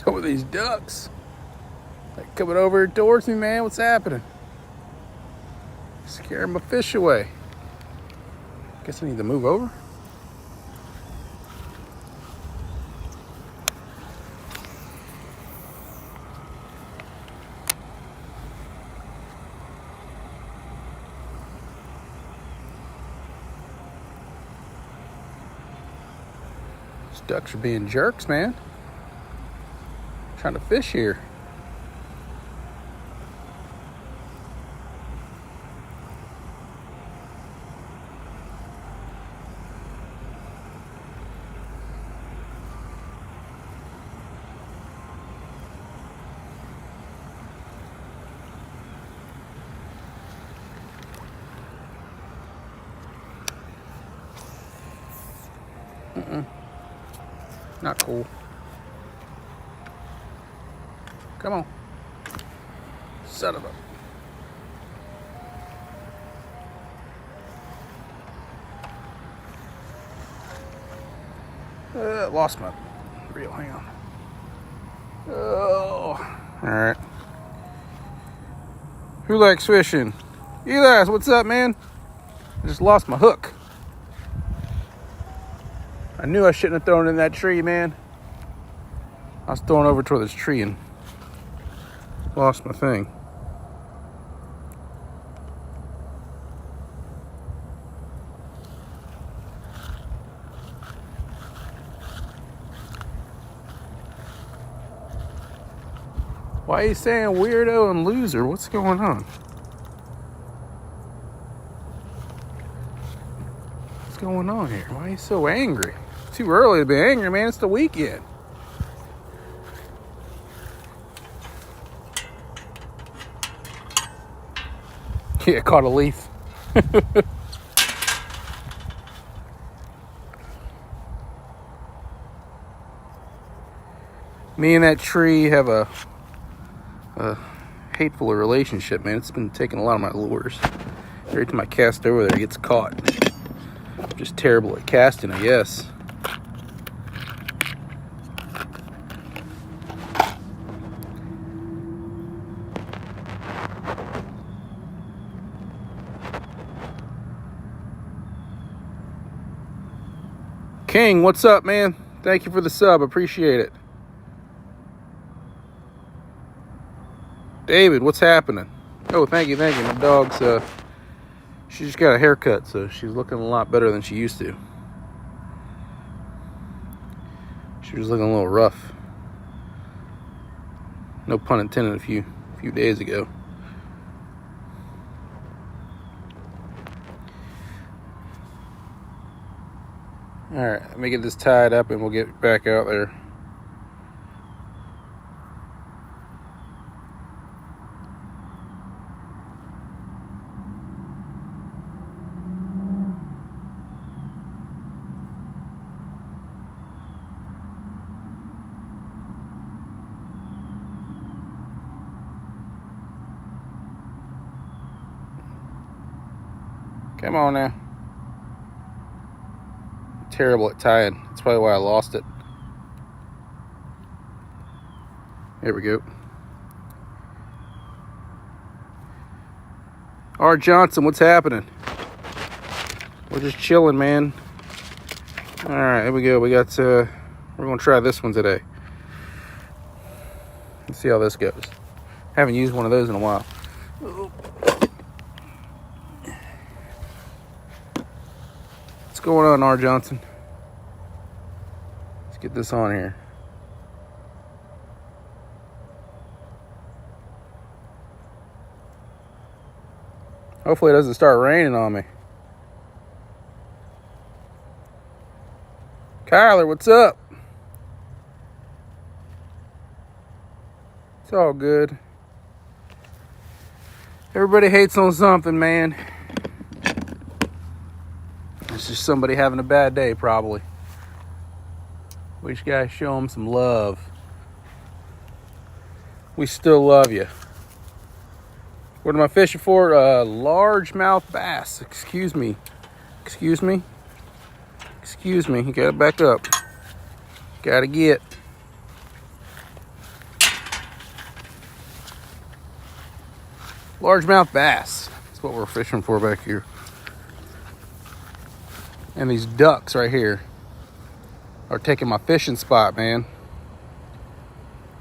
Some of these ducks. Like coming over towards me, man. What's happening? Scaring my fish away. Guess I need to move over. These ducks are being jerks, man. Trying to fish here. Not cool. Come on. Son of a... lost my reel. Hang on. Oh. Alright. Who likes fishing? Elias, what's up, man? I just lost my hook. I knew I shouldn't have thrown it in that tree, man. I was throwing over toward this tree and lost my thing. Why are you saying weirdo and loser? What's going on? What's going on here? Why are you so angry? Too early to be angry, man. It's the weekend. Yeah, caught a leaf. Me and that tree have a hateful relationship, man. It's been taking a lot of my lures. Every time I cast over there, it gets caught. I'm just terrible at casting, I guess. King, what's up, man? Thank you for the sub. Appreciate it. David, what's happening? Oh, thank you. My dog's, she just got a haircut, so she's looking a lot better than she used to. She was looking a little rough. No pun intended a few days ago. Alright, let me get this tied up and we'll get back out there. Come on now. I'm terrible at tying. That's probably why I lost it. There we go. R. Johnson, what's happening? We're just chilling, man. All right, here we go. We got we're gonna try this one today. Let's see how this goes. Haven't used one of those in a while. What's going on, R. Johnson? Let's get this on here. Hopefully it doesn't start raining on me. Kyler, what's up? It's all good. Everybody hates on something, man. It's just somebody having a bad day, probably. We just gotta show them some love. We still love you. What am I fishing for? Largemouth bass. Excuse me. You gotta back up. Gotta get. Largemouth bass. That's what we're fishing for back here. And these ducks right here are taking my fishing spot, man.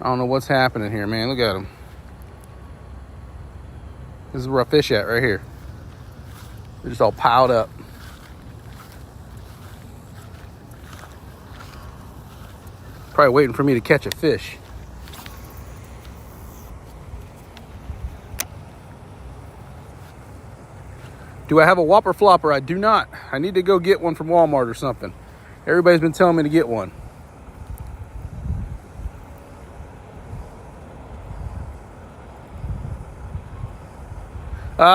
I don't know what's happening here, man. Look at them. This is where I fish at right here. They're just all piled up. Probably waiting for me to catch a fish. Do I have a whopper flopper? I do not. I need to go get one from Walmart or something. Everybody's been telling me to get one.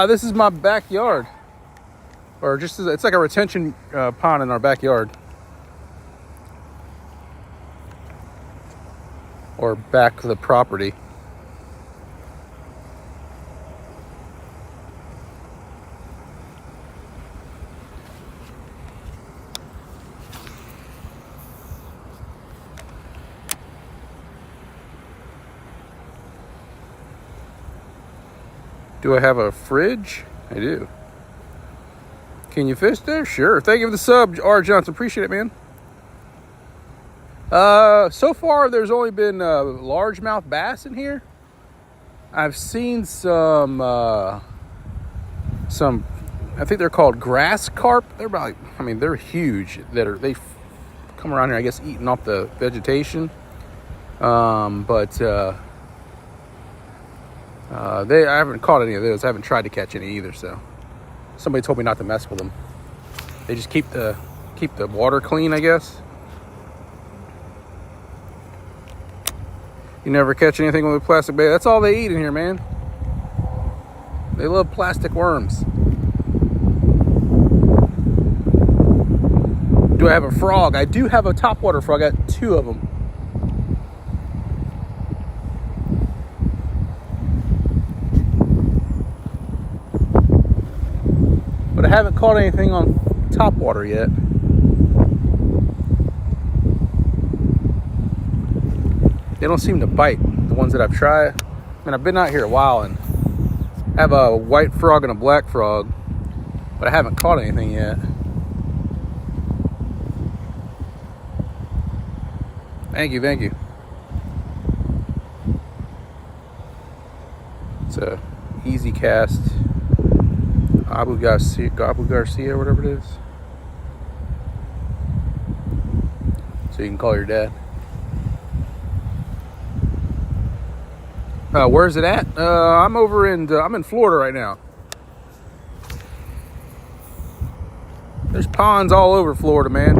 This is my backyard. Or just, it's like a retention pond in our backyard. Or back to the property. Do I have a fridge? I do. Can you fish there? Sure. Thank you for the sub, R. Johnson. Appreciate it, man. So far, there's only been largemouth bass in here. I've seen some, I think they're called grass carp. They're about, they're huge. They come around here, I guess, eating off the vegetation. I haven't caught any of those. I haven't tried to catch any either, so somebody told me not to mess with them. They just keep the water clean, I guess. You never catch anything with a plastic bait. That's all they eat in here, man. They love plastic worms. Do I have a frog? I do have a topwater frog. I got 2 of them. But I haven't caught anything on topwater yet. They don't seem to bite, the ones that I've tried. I've been out here a while and have a white frog and a black frog, but I haven't caught anything yet. Thank you, thank you. It's a easy cast. Abu Garcia, whatever it is. So you can call your dad. Where's it at? I'm in Florida right now. There's ponds all over Florida, man.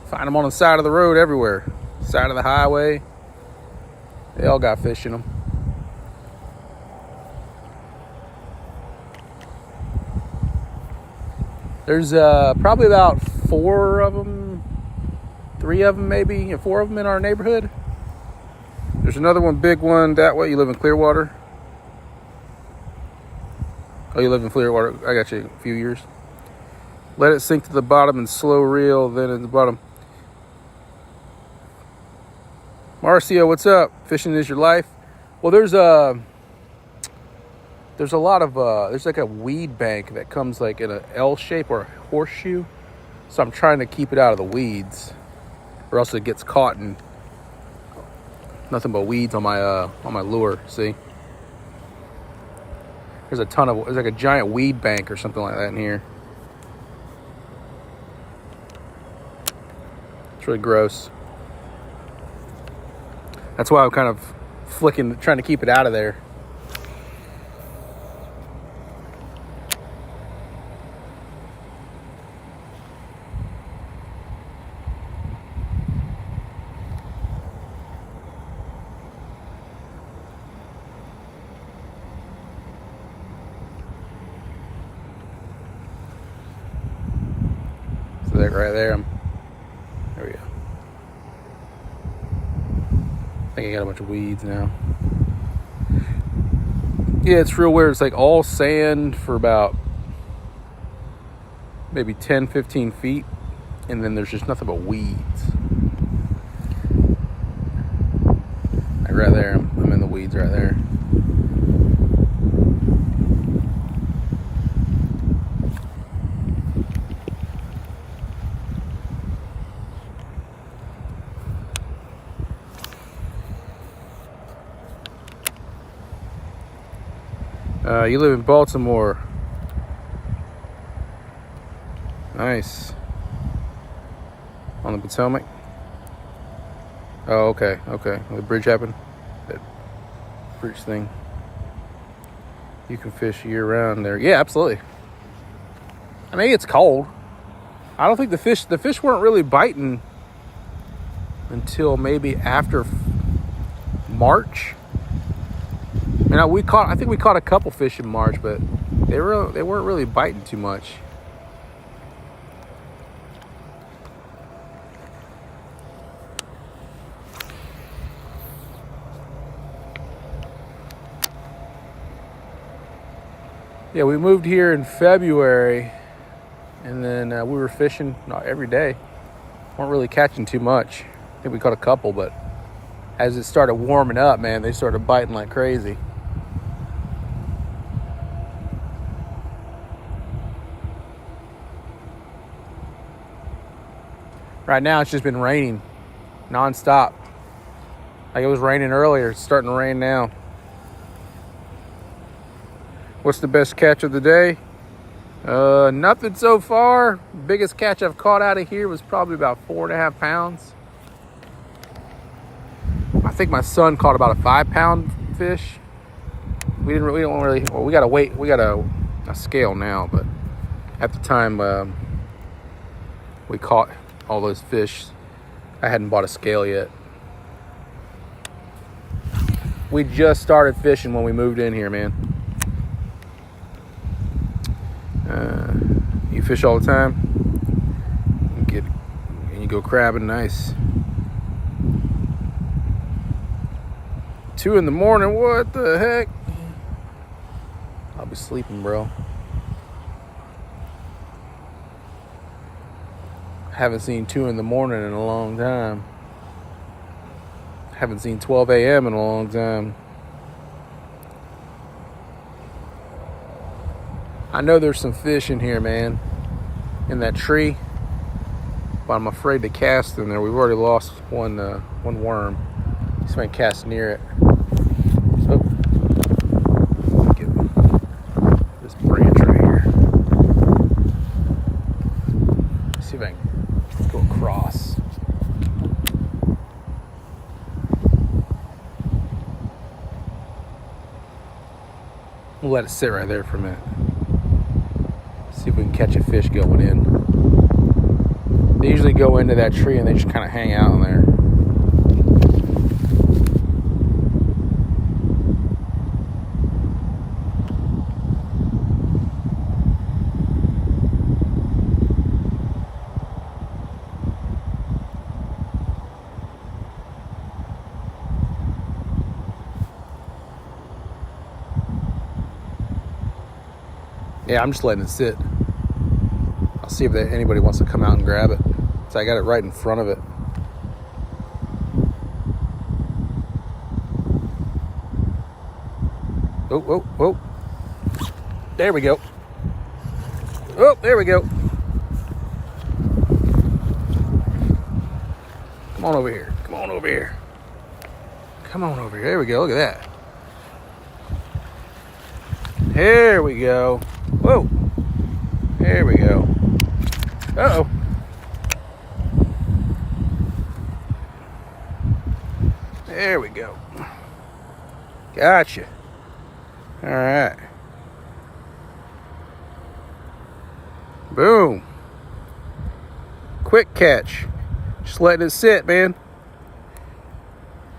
Find them on the side of the road everywhere. Side of the highway. They all got fish in them. There's probably about 4 of them, 3 of them maybe, and 4 of them in our neighborhood. There's another one, big one that way. You live in Clearwater? Oh, you live in Clearwater. I got you a few years. Let it sink to the bottom and slow reel, then at the bottom. Marcio, what's up? Fishing is your life. Well, there's a lot of, there's like a weed bank that comes like in an L shape or a horseshoe. So I'm trying to keep it out of the weeds, or else it gets caught and nothing but weeds on my lure. See, there's like a giant weed bank or something like that in here. It's really gross. That's why I'm kind of trying to keep it out of there. So that right there, there we go. I think I got a bunch of weeds now. Yeah, it's real weird. It's like all sand for about maybe 10, 15 feet. And then there's just nothing but weeds. I like right there. I'm in the weeds right there. You live in Baltimore. Nice. On the Potomac? Oh, okay. The bridge happened? That bridge thing. You can fish year round there. Yeah, absolutely. I mean, it's cold. I don't think the fish weren't really biting until maybe after March. I mean, I think we caught a couple fish in March, but they weren't really biting too much. Yeah, we moved here in February, and then we were fishing not every day. Weren't really catching too much. I think we caught a couple, but as it started warming up, man, they started biting like crazy. Right now, it's just been raining nonstop. Like it was raining earlier. It's starting to rain now. What's the best catch of the day? Nothing so far. Biggest catch I've caught out of here was probably about 4.5 pounds. I think my son caught about a 5-pound fish. We don't really. Well, we got a scale now, but at the time we caught all those fish, I hadn't bought a scale yet. We just started fishing when we moved in here, man. You fish all the time? You go crabbing, nice. 2 in the morning, what the heck? I'll be sleeping, bro. Haven't seen 2 in the morning in a long time. Haven't seen 12 a.m. in a long time. I know there's some fish in here, man, in that tree, but I'm afraid to cast in there. We've already lost one worm. Just might cast near it. So, get this branch right here. See if I can go across. We'll let it sit right there for a minute. See if we can catch a fish going in. They usually go into that tree and they just kind of hang out in there. Yeah, I'm just letting it sit. I'll see if anybody wants to come out and grab it. So I got it right in front of it. Oh. There we go. Oh, there we go. Come on over here. Come on over here. There we go. Look at that. There we go. Whoa. There we go. Uh-oh. There we go. Gotcha. All right. Boom. Quick catch. Just letting it sit, man.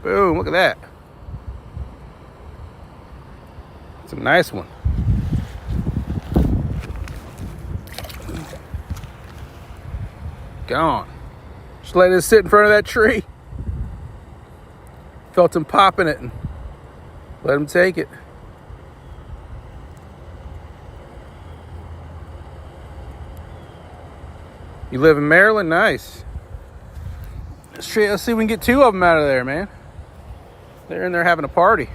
Boom. Look at that. It's a nice one. Gone. Just let it sit in front of that tree. Felt him popping it and let him take it. You live in Maryland? Nice. Let's see if we can get 2 of them out of there, man. They're in there having a party.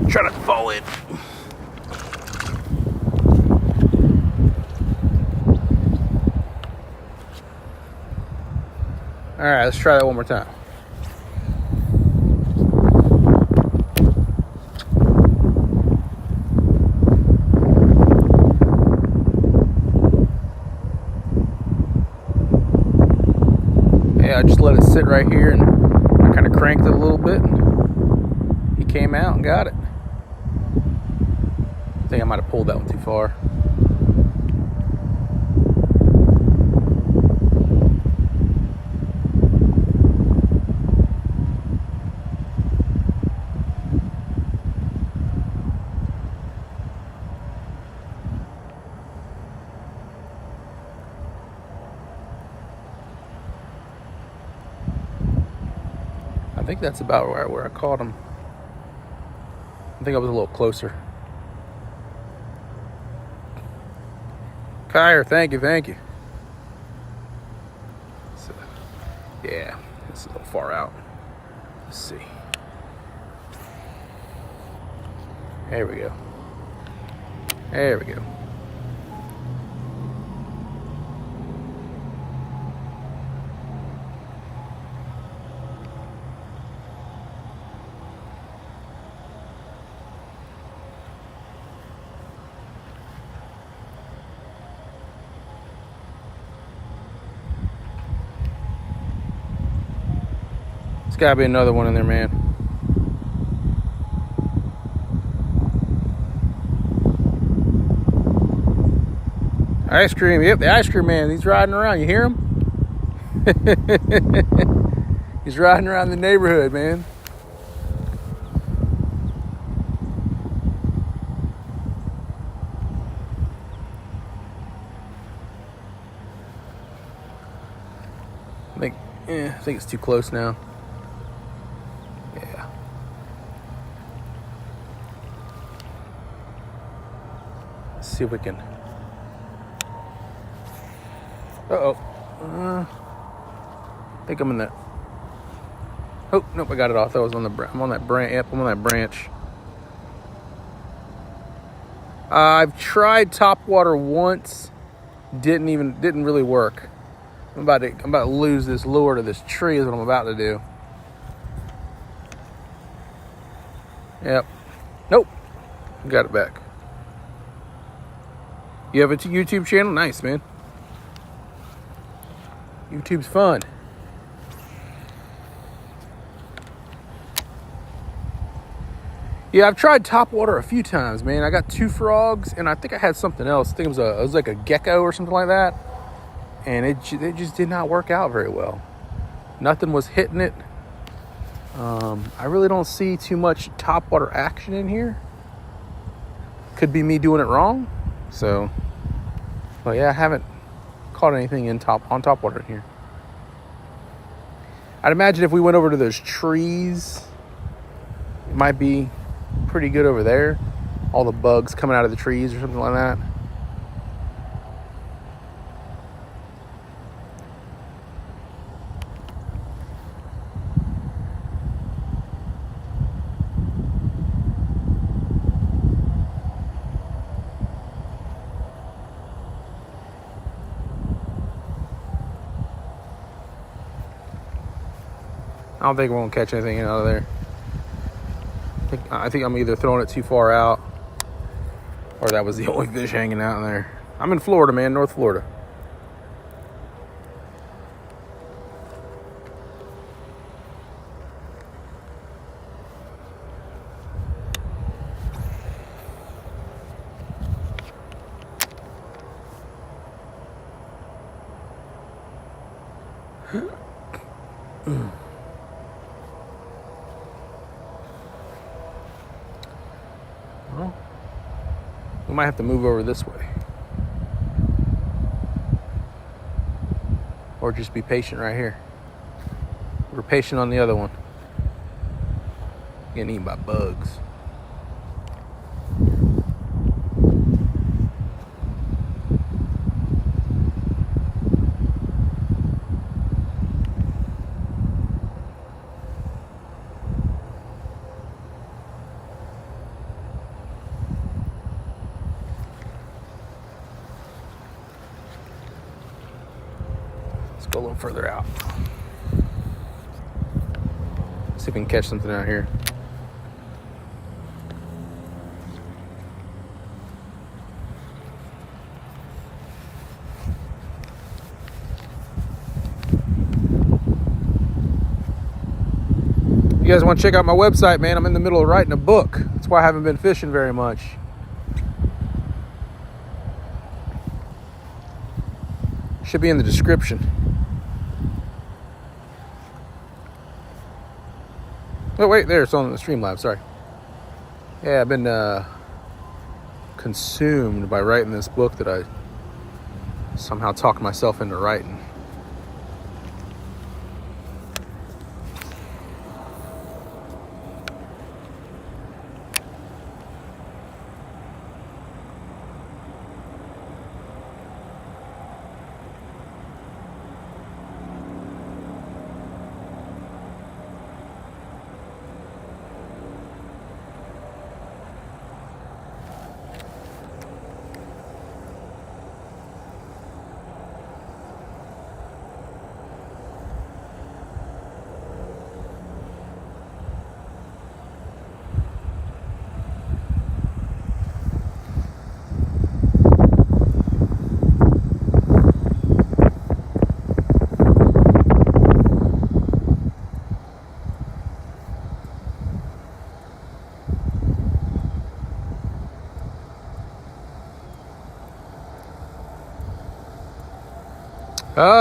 Try not to fall in. All right, let's try that one more time. Yeah, I just let it sit right here, and I kind of cranked it a little bit. And he came out and got it. I think I might have pulled that one too far. I think that's about where I caught him. I think I was a little closer. Kyer, thank you. So, yeah, it's a little far out. Let's see. There we go. There's gotta be another one in there, man. Ice cream, yep, the ice cream man. He's riding around. You hear him? He's riding around the neighborhood, man. I think it's too close now. Yeah. Let's see if we can. I think I'm in that. Oh nope, I got it off. That was on the. I'm on that branch. Yep, I'm on that branch. I've tried top water once. Didn't really work. I'm about to lose this lure to this tree is what I'm about to do. Yep. Nope. Got it back. You have a YouTube channel? Nice, man. YouTube's fun. Yeah, I've tried top water a few times, man. I got 2 frogs, and I think I had something else. I think it was like a gecko or something like that. And it just did not work out very well. Nothing was hitting it. I really don't see too much topwater action in here. Could be me doing it wrong. So, but yeah, I haven't caught anything on topwater in here. I'd imagine if we went over to those trees, it might be pretty good over there. All the bugs coming out of the trees or something like that. I don't think we're gonna catch anything out of there. I think I'm either throwing it too far out, or that was the only fish hanging out in there. I'm in Florida, man, North Florida. Well, we might have to move over this way. Or just be patient right here. We're patient on the other one. Getting eaten by bugs. Go a little further out. See if we can catch something out here. You guys want to check out my website, man? I'm in the middle of writing a book. That's why I haven't been fishing very much. Should be in the description. Oh, wait, there. It's on the Streamlabs. Sorry. Yeah, I've been consumed by writing this book that I somehow talked myself into writing.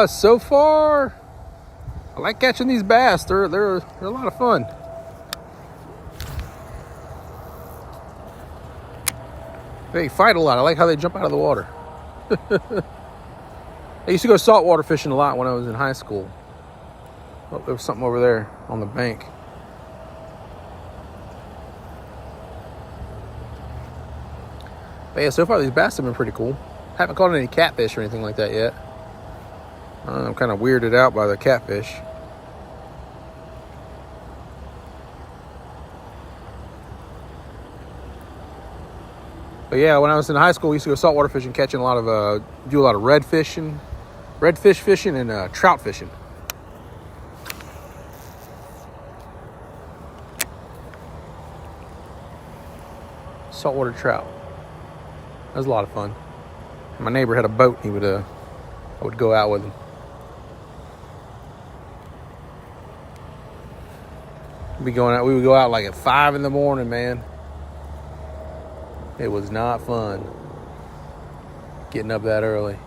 So far, I like catching these bass. They're a lot of fun. They fight a lot. I like how they jump out of the water. I used to go saltwater fishing a lot when I was in high school. Oh, there was something over there on the bank. But yeah, so far these bass have been pretty cool. Haven't caught any catfish or anything like that yet. I'm kind of weirded out by the catfish. But yeah, when I was in high school, we used to go saltwater fishing, catching a lot of, do a lot of redfish fishing, and trout fishing. Saltwater trout. That was a lot of fun. My neighbor had a boat. I would go out with him. We would go out like at 5 in the morning, man. It was not fun getting up that early.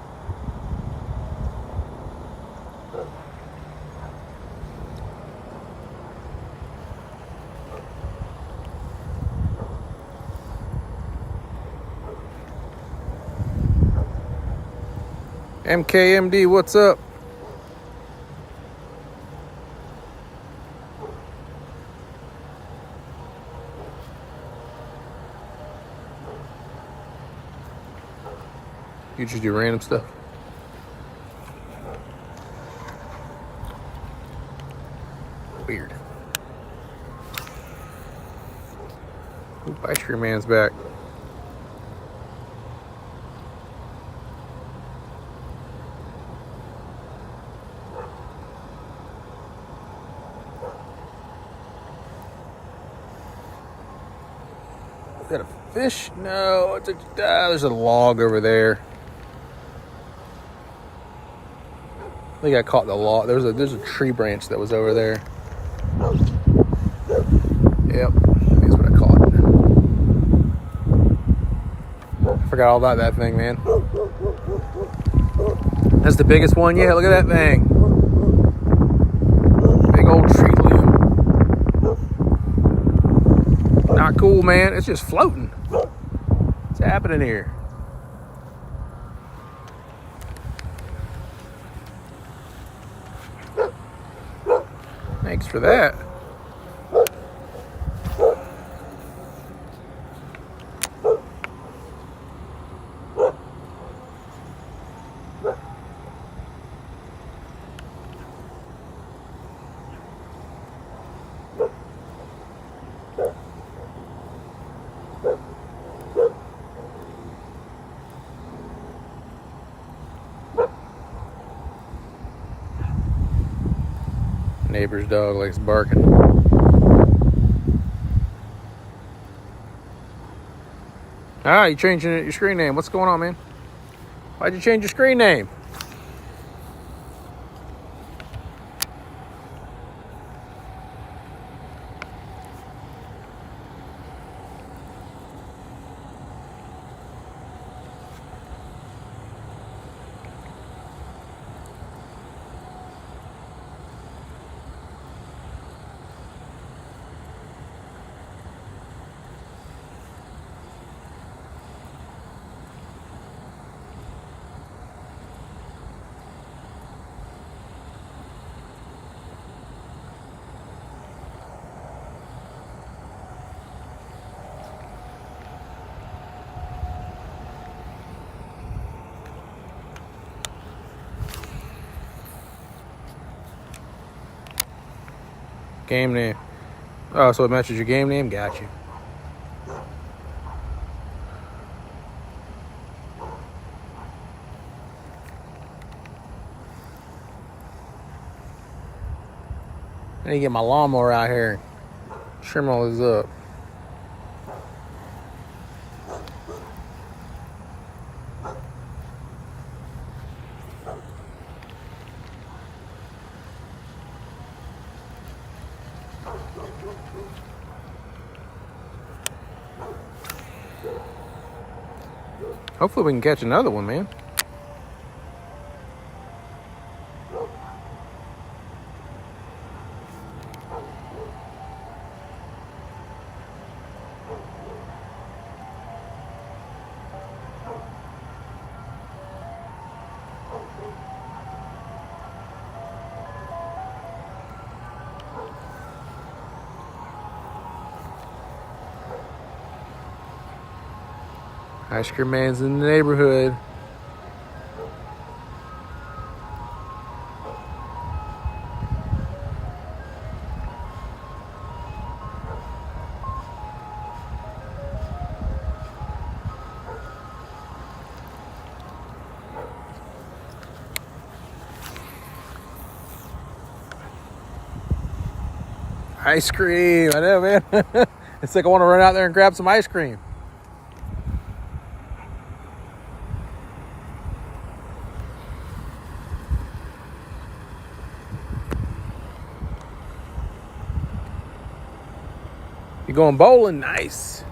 MKMD, what's up? You just do random stuff. Weird. Oop, Ice Cream Man's back. Is that a fish? No, it's there's a log over there. I think I caught the log. There's a tree branch that was over there. Yep, that's what I caught. I forgot all about that thing, man. That's the biggest one yet. Look at that thing. Big old tree limb. Not cool, man. It's just floating. What's happening here? Thanks for that. Neighbor's dog likes barking. Ah, you changing your screen name. What's going on, man? Why'd you change your screen name? Game name. Oh, so it matches your game name? Got you. I need to get my lawnmower out here. Trim all this up. Hopefully we can catch another one, man. Ice cream man's in the neighborhood. Ice cream. I know, man. It's like I want to run out there and grab some ice cream. You going bowling? Nice.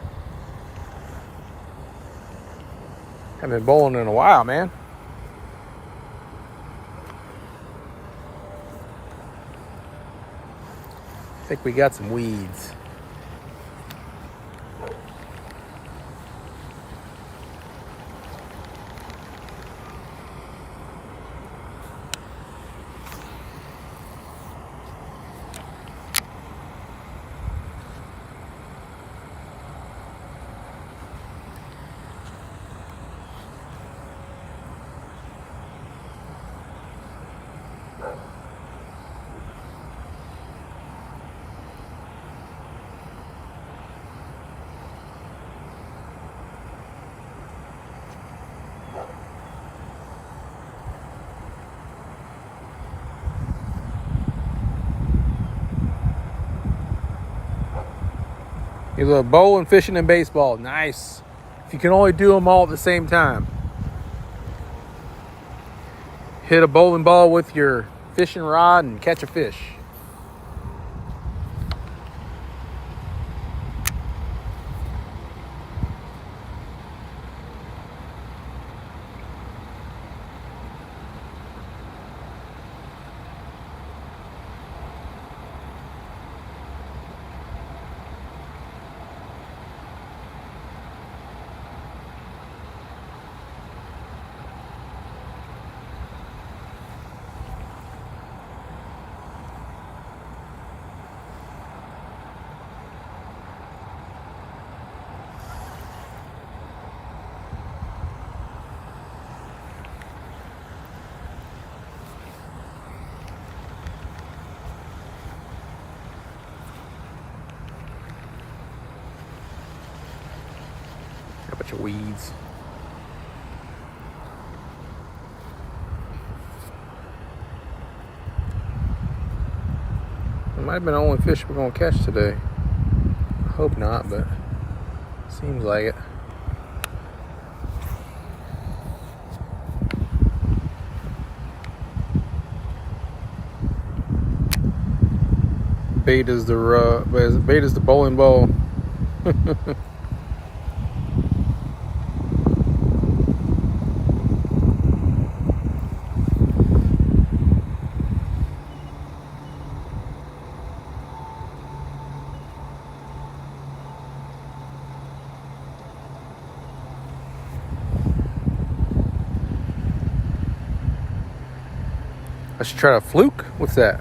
Haven't been bowling in a while, man. I think we got some weeds. You love bowling, fishing, and baseball. Nice. If you can only do them all at the same time. Hit a bowling ball with your fishing rod and catch a fish. A bunch of weeds. might have been the only fish we're going to catch today. I hope not, but seems like it. Bait is the bowling ball. I should try a fluke. What's that?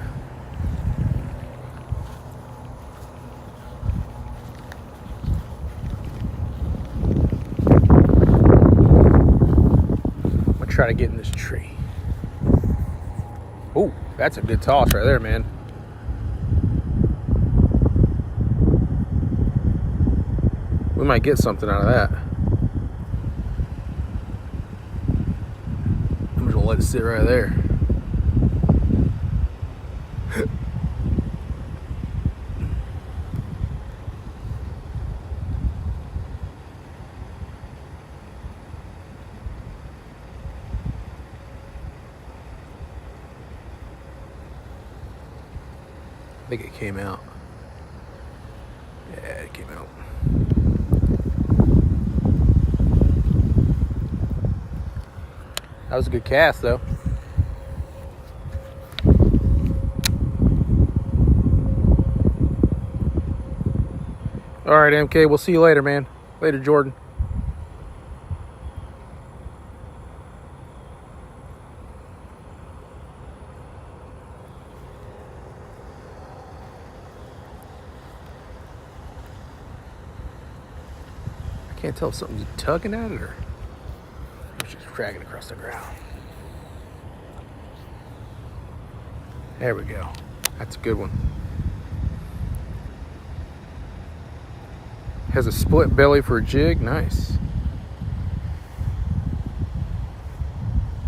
I'm gonna try to get in this tree. Oh, that's a good toss right there, man. We might get something out of that. I'm just gonna let it sit right there. I think it came out. Yeah, it came out. That was a good cast, though. All right, MK, we'll see you later, man. Later, Jordan. I can't tell if something's tugging at it or it's just dragging across the ground. There we go. That's a good one. Has a split belly for a jig. Nice.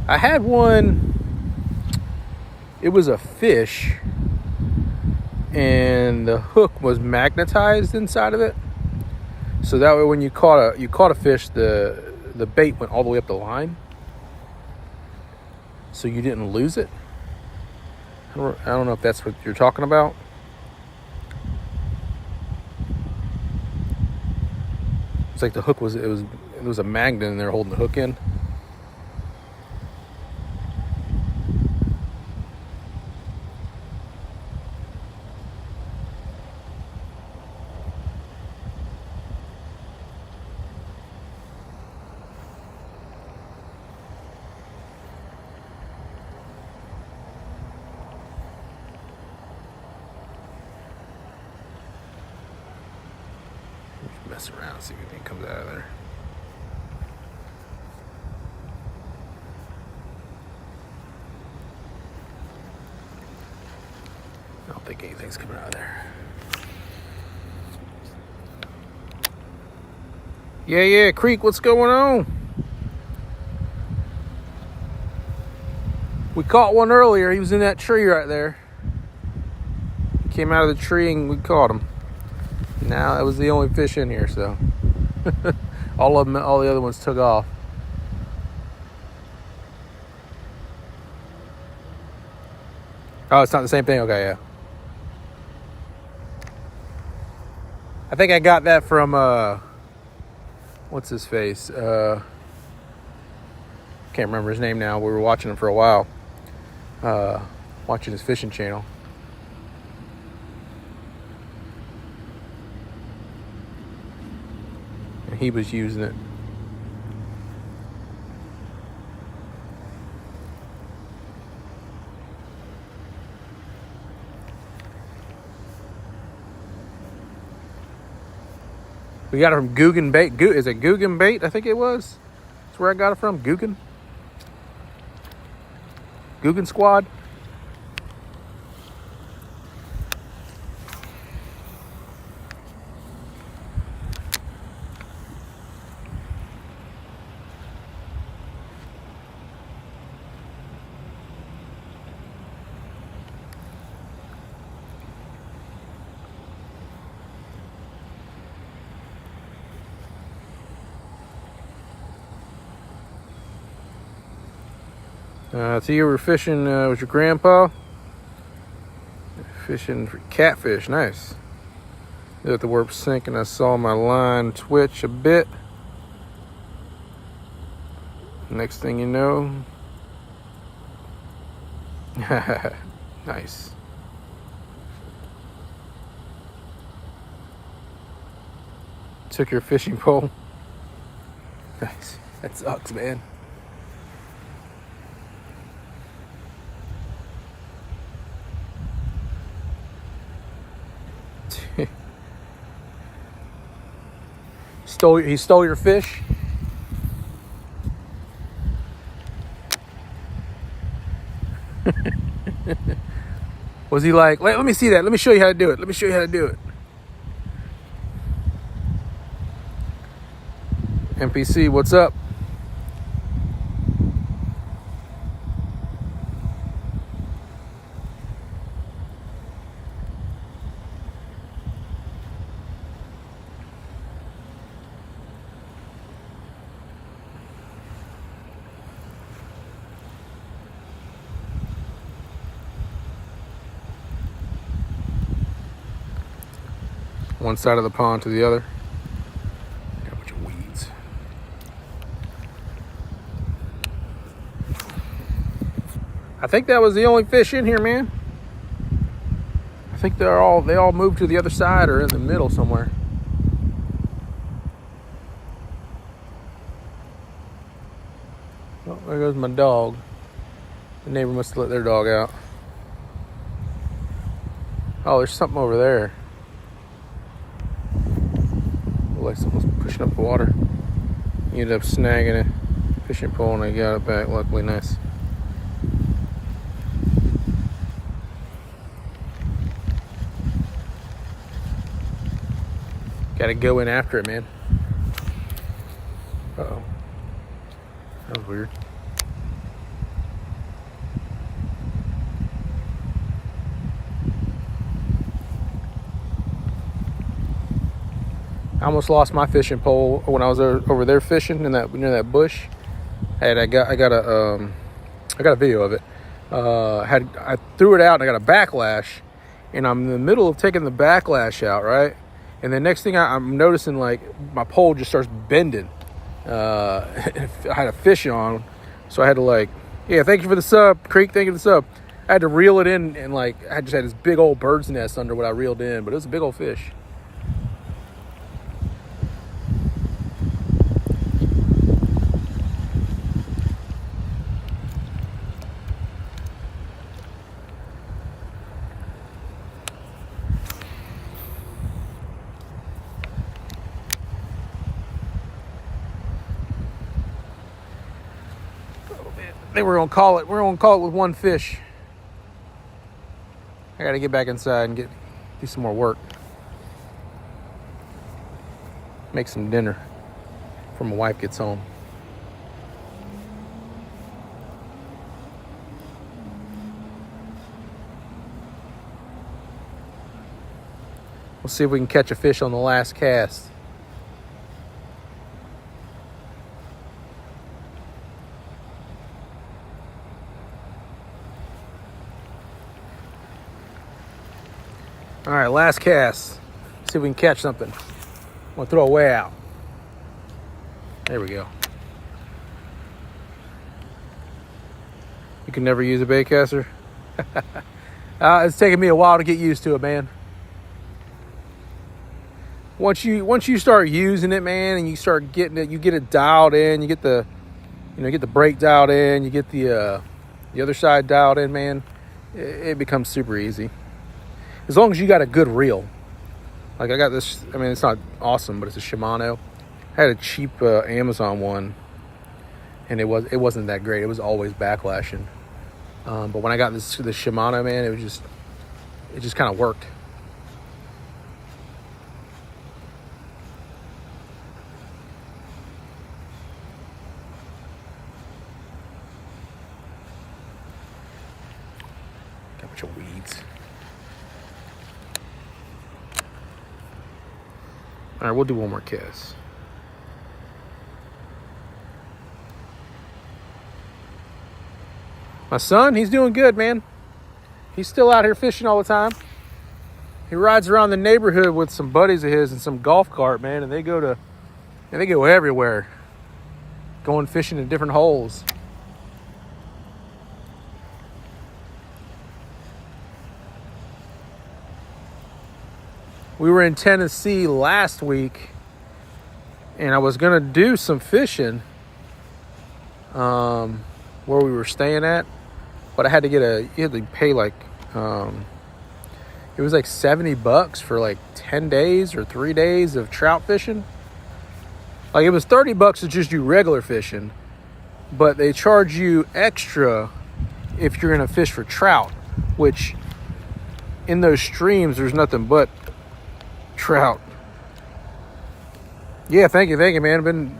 I had one. It was a fish, and the hook was magnetized inside of it. So that way, when you caught a fish, the bait went all the way up the line, so you didn't lose it. I don't know if that's what you're talking about. It's like the hook was it was a magnet and they're holding the hook in. Mess around, see if anything comes out of there. I don't think anything's coming out of there. Yeah, Creek, what's going on? We caught one earlier. He was in that tree right there. He came out of the tree and we caught him. Now that was the only fish in here, so all the other ones took off. Oh, it's not the same thing. Okay, yeah. I think I got that from what's his face? Can't remember his name now. We were watching him for a while. Watching his fishing channel. He was using it. We got it from Guggen Bait. Is it Guggen Bait? I think it was. That's where I got it from. Guggen Squad. So you were fishing with your grandpa? Fishing for catfish, nice. At the warp sink, and I saw my line twitch a bit. Next thing you know, nice. Took your fishing pole. Nice. That sucks, man. He stole your fish? Was he like, let me see that. Let me show you how to do it. Let me show you how to do it. NPC, what's up? One side of the pond to the other. Got a bunch of weeds. I think that was the only fish in here, man. I think they all moved to the other side or in the middle somewhere. Oh, there goes my dog. The neighbor must have let their dog out. Oh, there's something over there. Like someone's pushing up the water. He ended up snagging a fishing pole and I got it back. Luckily, nice. Gotta go in after it, man. Uh-oh. That was weird. I almost lost my fishing pole when I was over there fishing in that near that bush. I got a video of it. I threw it out and I got a backlash, and I'm in the middle of taking the backlash out, right? And the next thing I'm noticing, like my pole just starts bending. I had a fish on, so I had to thank you for the sub, Creek. Thank you for the sub. I had to reel it in, and I just had this big old bird's nest under what I reeled in, but it was a big old fish. I think we're gonna call it. We're gonna call it with one fish. I gotta get back inside and do some more work. Make some dinner before my wife gets home. We'll see if we can catch a fish on the last cast. All right, last cast. See if we can catch something. I'm gonna throw a way out. There we go. You can never use a bait caster. It's taken me a while to get used to it, man. Once you start using it, man, and you start getting it, you get it dialed in. You get the brake dialed in. You get the other side dialed in, man. It becomes super easy. As long as you got a good reel. Like I got this, I mean, it's not awesome, but it's a Shimano. I had a cheap Amazon one, and it wasn't that great. It was always backlashing. But when I got the Shimano, man, it just kind of worked. Got a bunch of weeds. All right, we'll do one more cast. My son, he's doing good, man. He's still out here fishing all the time. He rides around the neighborhood with some buddies of his and some golf cart, man, and they go everywhere, going fishing in different holes. We were in Tennessee last week, and I was gonna do some fishing where we were staying at, but I had to you had to pay like it was like $70 for like 10 days or 3 days of trout fishing. Like, it was $30 to just do regular fishing, but they charge you extra if you're gonna fish for trout, which in those streams there's nothing but trout. Yeah, thank you, man. I've been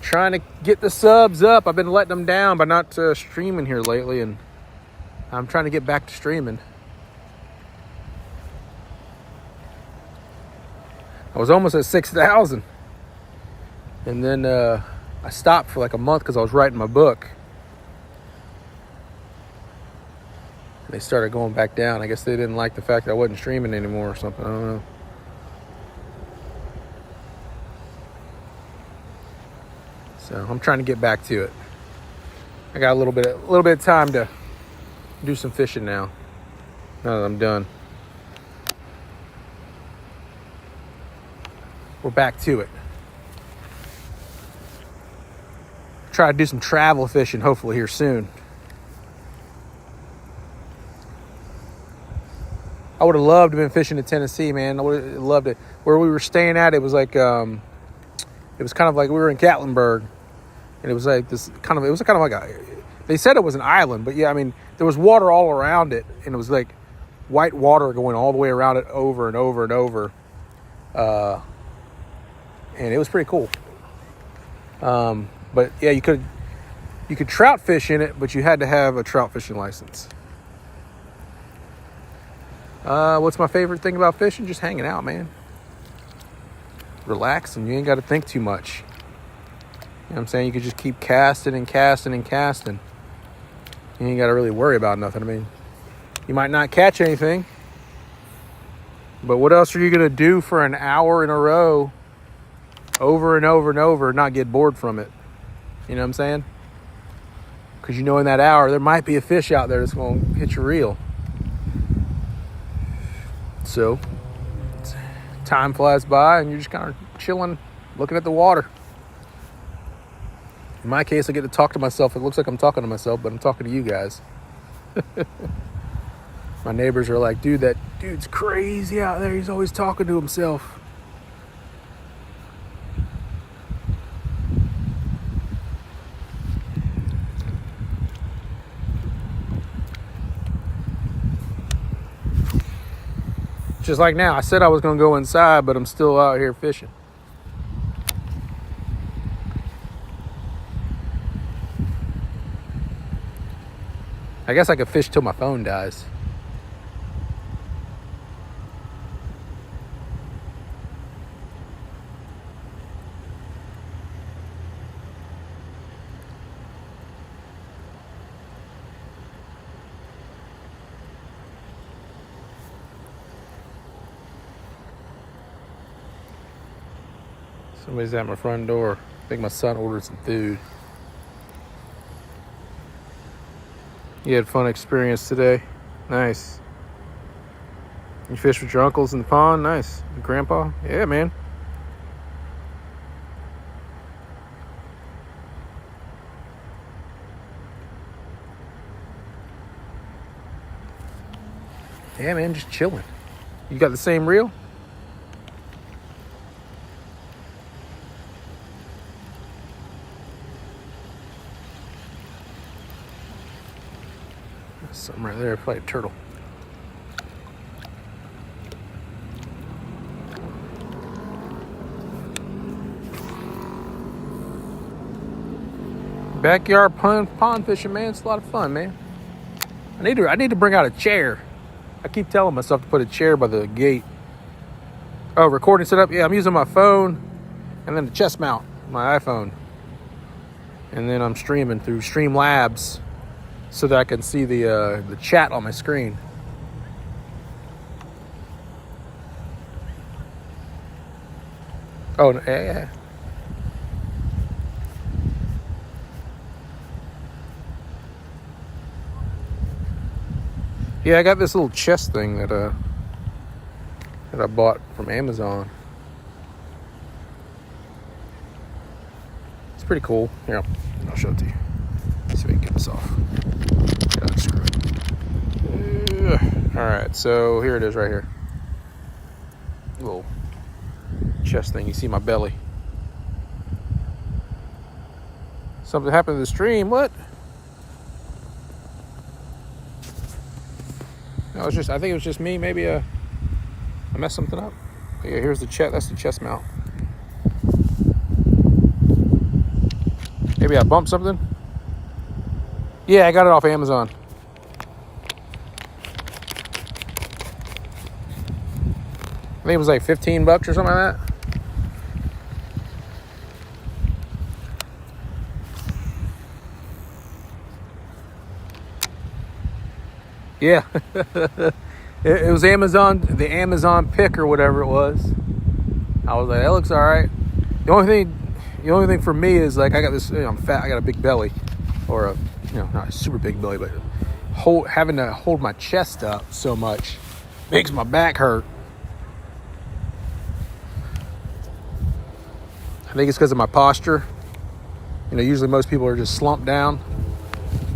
trying to get the subs up. I've been letting them down by not streaming here lately, and I'm trying to get back to streaming. I was almost at 6,000, and then I stopped for like a month because I was writing my book, and they started going back down. I guess they didn't like the fact that I wasn't streaming anymore or something. I don't know. So I'm trying to get back to it. I got a little bit of time to do some fishing now that I'm done. We're back to it. Try to do some travel fishing hopefully here soon. I would have loved to have been fishing in Tennessee, man. I would have loved it. Where we were staying at, it was like it was kind of like we were in Gatlinburg, and it was like this kind of, it was kind of like they said it was an island, but yeah, I mean, there was water all around it, and it was like white water going all the way around it over and over and over. And it was pretty cool. But yeah, you could trout fish in it, but you had to have a trout fishing license. What's my favorite thing about fishing? Just hanging out, man. Relaxing. You ain't got to think too much. You know what I'm saying? You could just keep casting and casting and casting. You ain't got to really worry about nothing. I mean, you might not catch anything, but what else are you going to do for an hour in a row, over and over and over, and not get bored from it? You know what I'm saying? Because you know in that hour, there might be a fish out there that's going to hit your reel. So, time flies by, and you're just kind of chilling, looking at the water. In my case, I get to talk to myself. It looks like I'm talking to myself, but I'm talking to you guys. My neighbors are like, dude, that dude's crazy out there. He's always talking to himself. Just like now, I said I was going to go inside, but I'm still out here fishing. I guess I could fish till my phone dies. Somebody's at my front door. I think my son ordered some food. You had a fun experience today. Nice. You fished with your uncles in the pond? Nice. Your grandpa? Yeah, man. Yeah, man, just chilling. You got the same reel? Something right there, probably a turtle. Backyard pond fishing, man. It's a lot of fun, man. I need to bring out a chair. I keep telling myself to put a chair by the gate. Oh, recording setup. Yeah, I'm using my phone and then the chest mount, my iPhone, and then I'm streaming through Streamlabs. so that I can see the chat on my screen. Oh, yeah. Yeah, I got this little chest thing that I bought from Amazon. It's pretty cool. Here, I'll show it to you. Let's see if I can get this off. Get unscrew it. All right, so here it is right here. Little chest thing. You see my belly. Something happened to the stream. What? No, I think it was just me. Maybe I messed something up. But yeah, here's the chest. That's the chest mount. Maybe I bumped something. Yeah, I got it off Amazon. I think it was like $15 or something like that. Yeah. It was Amazon, the Amazon pick or whatever it was. I was like, that looks all right. The only thing for me is like I got this, I'm fat, I got a big belly, or not a super big belly, but having to hold my chest up so much makes my back hurt. I think it's because of my posture. Usually most people are just slumped down,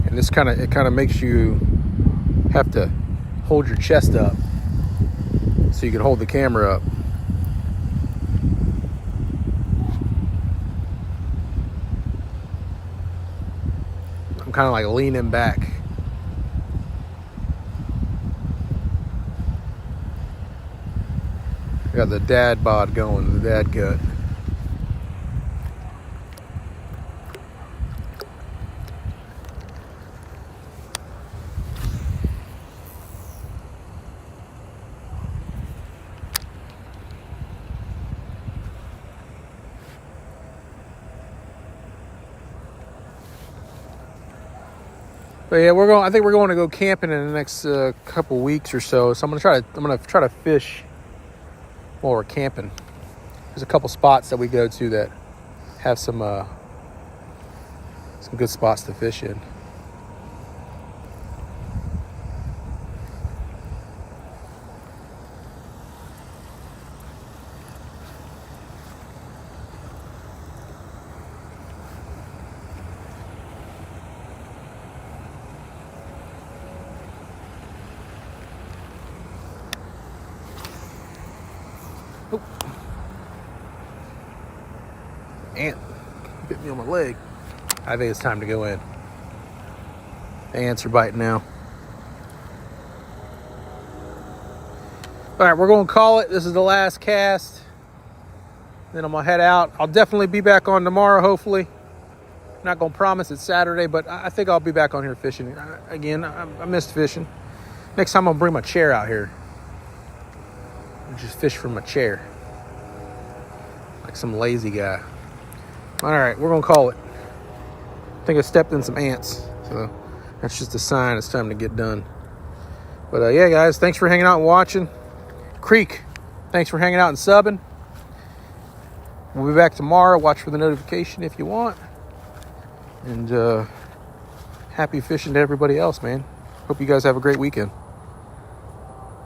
and it kind of makes you have to hold your chest up so you can hold the camera up. I'm kind of like leaning back. I got the dad bod going, the dad gut. But yeah, I think we're going to go camping in the next couple weeks or so. So I'm gonna try to fish while we're camping. There's a couple spots that we go to that have some good spots to fish in. Ant bit me on my leg. I think it's time to go in. The ants are biting now. All right, we're going to call it. This is the last cast. Then I'm going to head out. I'll definitely be back on tomorrow, hopefully. I'm not going to promise it's Saturday, but I think I'll be back on here fishing. Again, I missed fishing. Next time I'll bring my chair out here and just fish from my chair. Like some lazy guy. All right, we're going to call it. I think I stepped in some ants, so that's just a sign it's time to get done. But yeah, guys, thanks for hanging out and watching. Creek, thanks for hanging out and subbing. We'll be back tomorrow. Watch for the notification if you want. And happy fishing to everybody else, man. Hope you guys have a great weekend.